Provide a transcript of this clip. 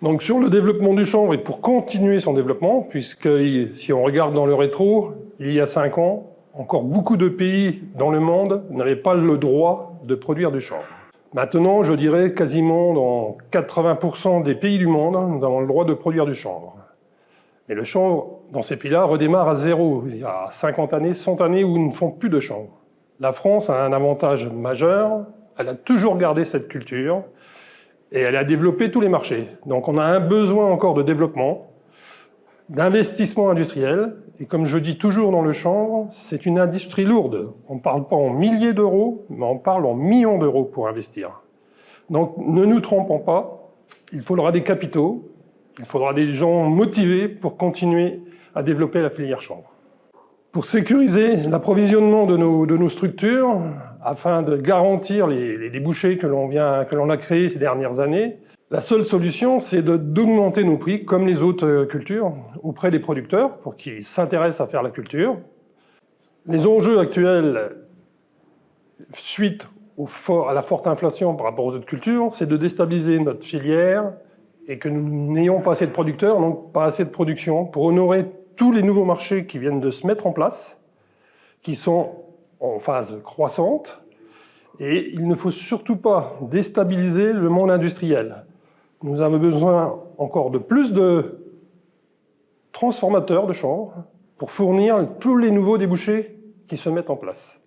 Donc sur le développement du chanvre et pour continuer son développement, puisque si on regarde dans le rétro, il y a 5 ans, encore beaucoup de pays dans le monde n'avaient pas le droit de produire du chanvre. Maintenant, je dirais quasiment dans 80% des pays du monde, nous avons le droit de produire du chanvre. Mais le chanvre, dans ces pays-là, redémarre à zéro. Il y a 50 années, 100 années où ils ne font plus de chanvre. La France a un avantage majeur, elle a toujours gardé cette culture, et elle a développé tous les marchés. Donc on a un besoin encore de développement, d'investissement industriel. Et comme je dis toujours dans le chanvre, c'est une industrie lourde. On ne parle pas en milliers d'euros, mais on parle en millions d'euros pour investir. Donc ne nous trompons pas, il faudra des capitaux, il faudra des gens motivés pour continuer à développer la filière chanvre. Pour sécuriser l'approvisionnement de nos structures, afin de garantir les débouchés que l'on a créés ces dernières années, la seule solution, c'est d'augmenter nos prix, comme les autres cultures, auprès des producteurs, pour qu'ils s'intéressent à faire la culture. Les enjeux actuels, suite à la forte inflation par rapport aux autres cultures, c'est de déstabiliser notre filière et que nous n'ayons pas assez de producteurs, donc pas assez de production, pour honorer tous les nouveaux marchés qui viennent de se mettre en place, qui sont en phase croissante, et il ne faut surtout pas déstabiliser le monde industriel. Nous avons besoin encore de plus de transformateurs de chanvre pour fournir tous les nouveaux débouchés qui se mettent en place.